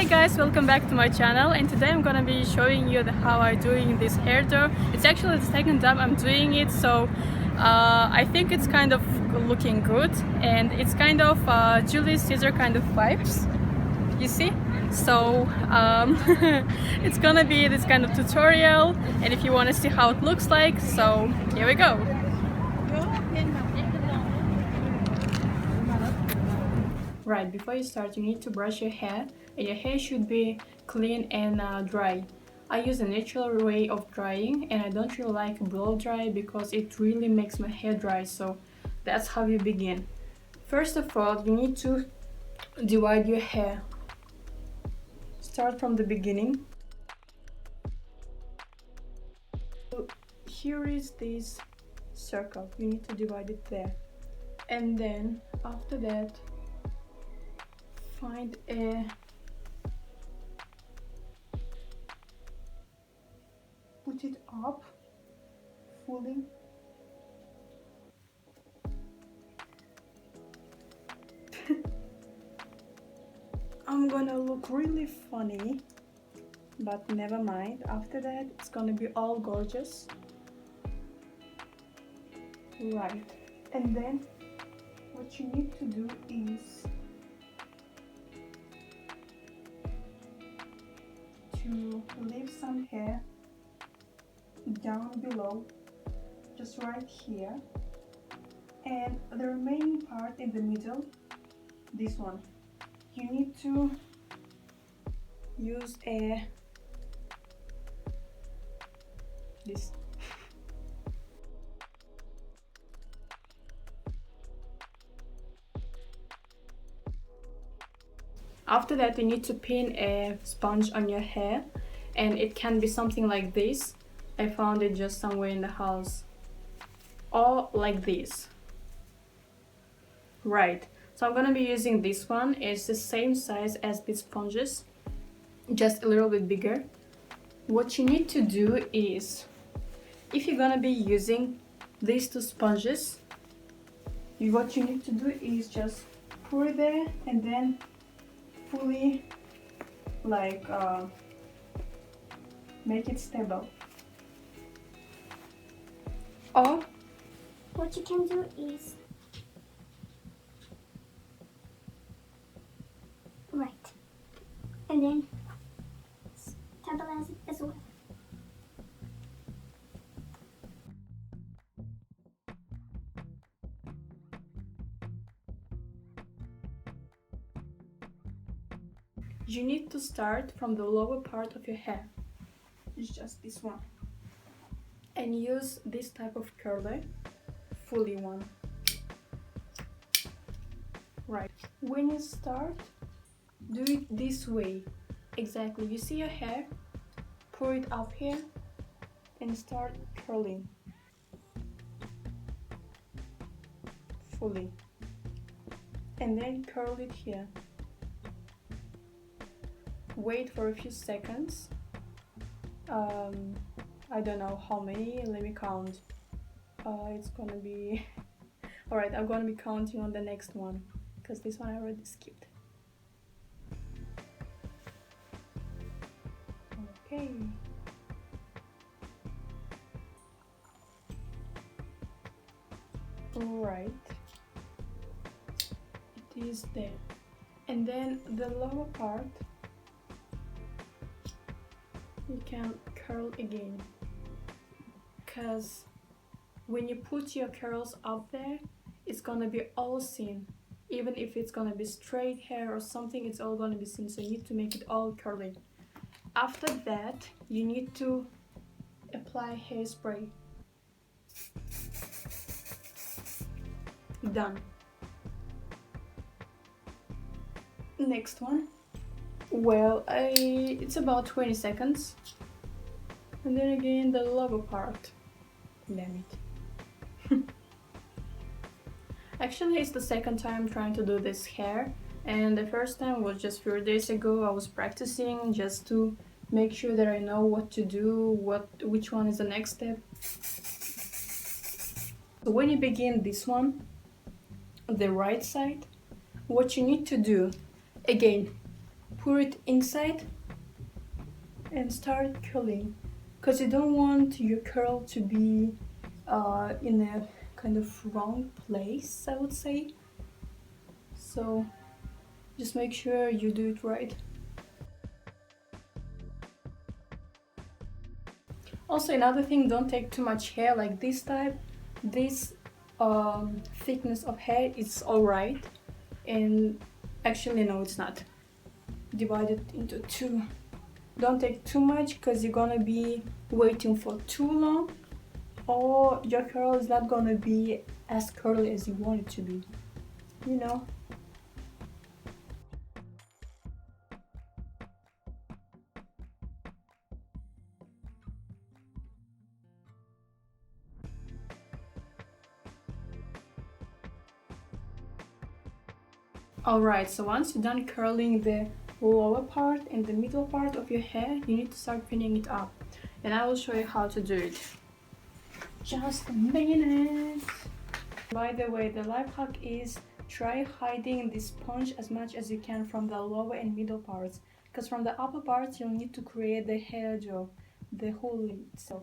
Hi guys, welcome back to my channel, and today I'm gonna be showing you how I'm doing this hairdo. It's actually the second time I'm doing it, so I think it's kind of looking good, and it's kind of Julius Caesar kind of vibes, you see? So it's gonna be this kind of tutorial, and if you want to see how it looks like, so here we go. Right, before you start, you need to brush your hair, and your hair should be clean and dry. I use a natural way of drying, and I don't really like blow dry because it really makes my hair dry, so that's how you begin. First of all, you need to divide your hair. Start from the beginning. So here is this circle, you need to divide it there. And then after that, find a put it up fully. I'm gonna look really funny, but never mind. After that, it's gonna be all gorgeous. Right, and then what you need to do is to leave some hair down below, just right here, and the remaining part in the middle, this one, you need to use this. After that, you need to pin a sponge on your hair, and it can be something like this. I found it just somewhere in the house, or like this. Right, so I'm gonna be using this one. It's the same size as these sponges, just a little bit bigger. What you need to do is, if you're gonna be using these two sponges, what you need to do is just pour it there and then fully make it stable. Or what you can do is right, and then stabilize it as well. you need to start from the lower part of your hair. It's just this one. And use this type of curler, fully one. Right. When you start, do it this way. Exactly. You see your hair? Pour it up here and start curling. Fully. And then curl it here. Wait for a few seconds. I don't know how many, let me count. It's gonna be alright, I'm gonna be counting on the next one because this one I already skipped. Okay, alright, it is there. And then the lower part you can curl again, because when you put your curls up there, it's gonna be all seen. Even if it's gonna be straight hair or something, it's all gonna be seen, so you need to make it all curly. After that, you need to apply hairspray. Done. Next one. Well, it's about 20 seconds. And then again the lower part. Damn it. Actually, it's the second time trying to do this hair, and the first time was just a few days ago. I was practicing just to make sure that I know what to do, which one is the next step. So when you begin this one, the right side, what you need to do, again, put it inside and start curling, because you don't want your curl to be in a kind of wrong place, I would say. So just make sure you do it right. Also, another thing, don't take too much hair like this type. This thickness of hair is alright, and actually no, it's not. Divide it into two. Don't take too much, because you're gonna be waiting for too long, or your curl is not gonna be as curly as you want it to be, you know. Alright, so once you're done curling the lower part and the middle part of your hair, you need to start pinning it up. And I will show you how to do it. Just a minute! By the way, the life hack is try hiding this sponge as much as you can from the lower and middle parts. Because from the upper parts, you'll need to create the hairdo, the hole itself.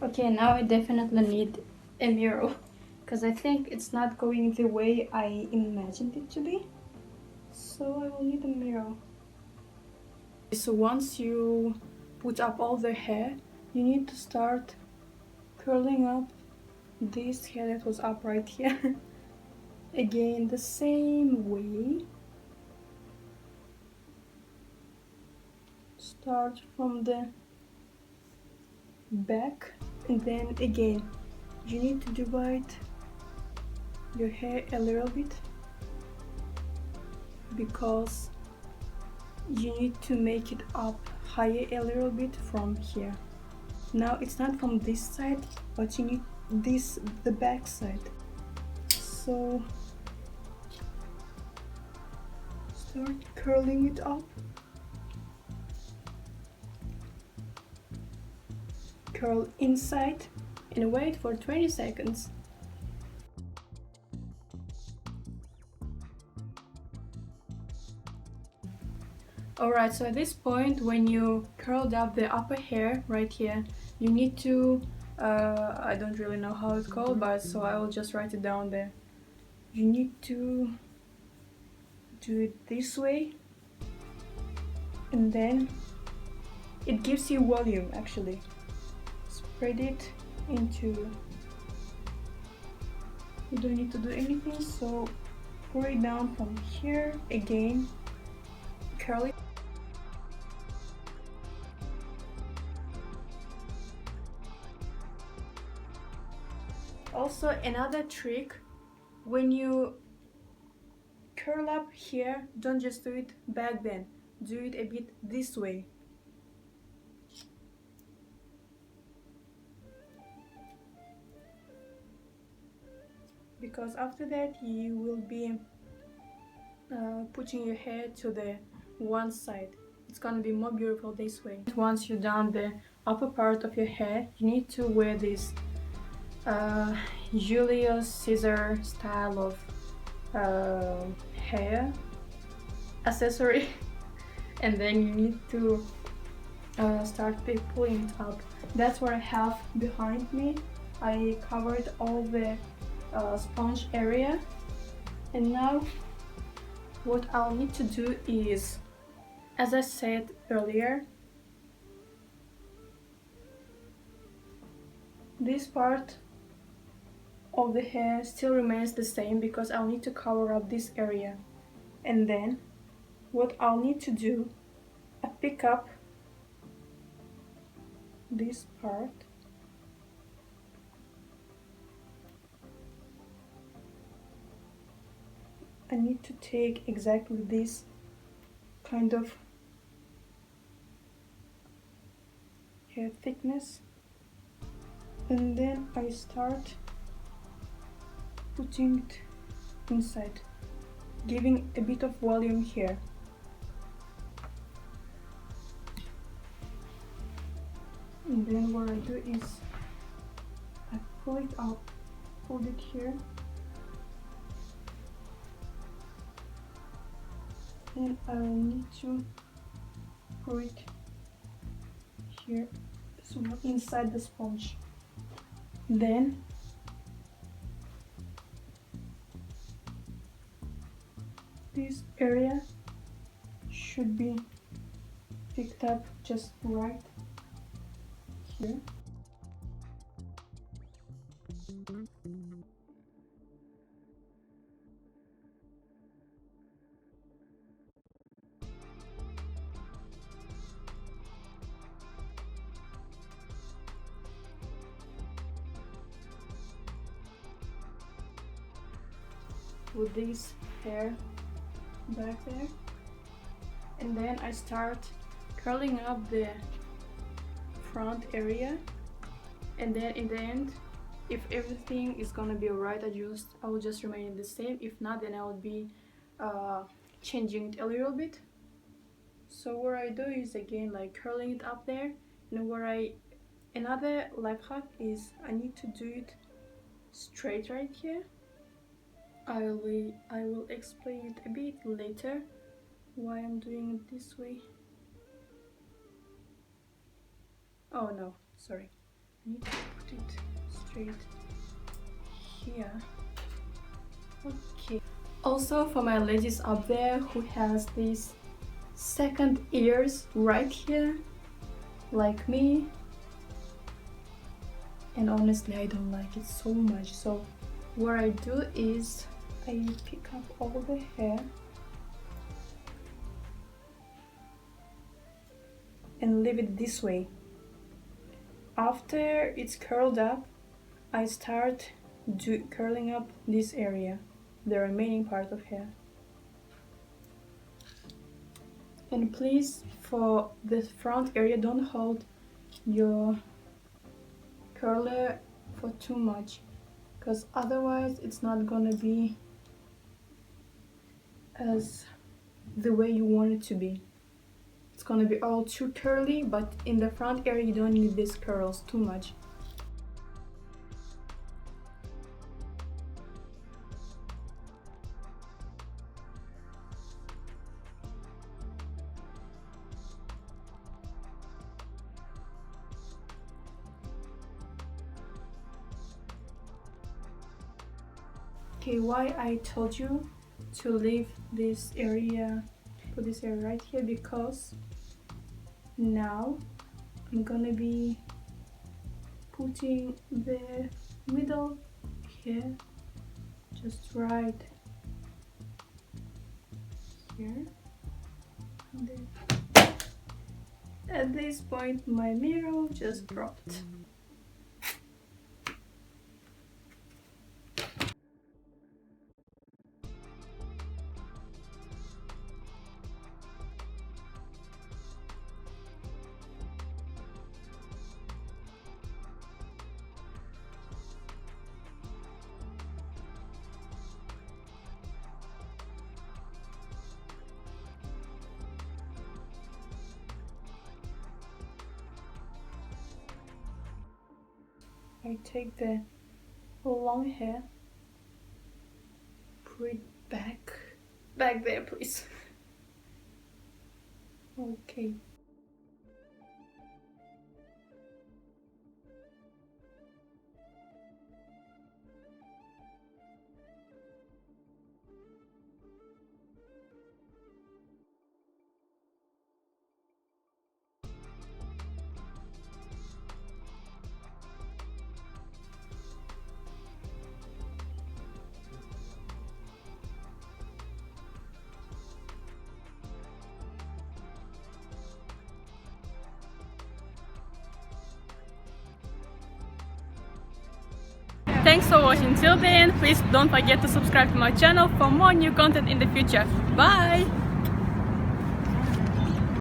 Okay, now I definitely need a mirror, because I think it's not going the way I imagined it to be. So I will need a mirror. So once you put up all the hair, you need to start curling up this hair that was up right here. Again, the same way. Start from the back, and then again you need to divide your hair a little bit, because you need to make it up higher a little bit from here. Now it's not from this side, but you need the back side. So start curling it up. Curl inside and wait for 20 seconds. Alright, so at this point, when you curled up the upper hair right here, you need to, I don't really know how it's called, but so I will just write it down there. You need to do it this way, and then it gives you volume actually. Spread it into, you don't need to do anything, so pour it down from here, again curl it. Also, another trick, when you curl up here, don't just do it back then, do it a bit this way. Because after that you will be putting your hair to the one side. It's gonna be more beautiful this way. Once you're done the upper part of your hair, you need to wear this Julius Caesar style of hair accessory, and then you need to start pulling it up. That's what I have behind me. I covered all the sponge area, and now what I'll need to do is, as I said earlier, this part of the hair still remains the same because I'll need to cover up this area. And then what I'll need to do, I pick up this part I need to take exactly this kind of hair thickness, and then I start putting it inside, giving a bit of volume here. And then what I do is I pull it up, hold it here, and I need to put it here as well inside the sponge. Then this area should be picked up just right here. With this hair back there, and then I start curling up the front area, and then in the end, if everything is gonna be alright, I will just remain the same. If not, then I will be changing it a little bit. So what I do is again like curling it up there, and another life hack is I need to do it straight right here. I will explain it a bit later why I'm doing it this way. Oh no, sorry. I need to put it straight here. Okay. Also for my ladies up there who has these second ears right here, like me, and honestly I don't like it so much. So what I do is I pick up all the hair and leave it this way. After it's curled up, I start curling up this area, the remaining part of hair. And please, for the front area, don't hold your curler for too much, because otherwise it's not gonna be as the way you want it to be. It's gonna be all too curly, but in the front area you don't need these curls too much. Okay, why I told you to leave this area, put this area right here, because now I'm gonna be putting the middle here, just right here. And then at this point my mirror just dropped. I take the long hair, put it back there, please. Okay. Thanks for watching till the end. Please don't forget to subscribe to my channel for more new content in the future. Bye!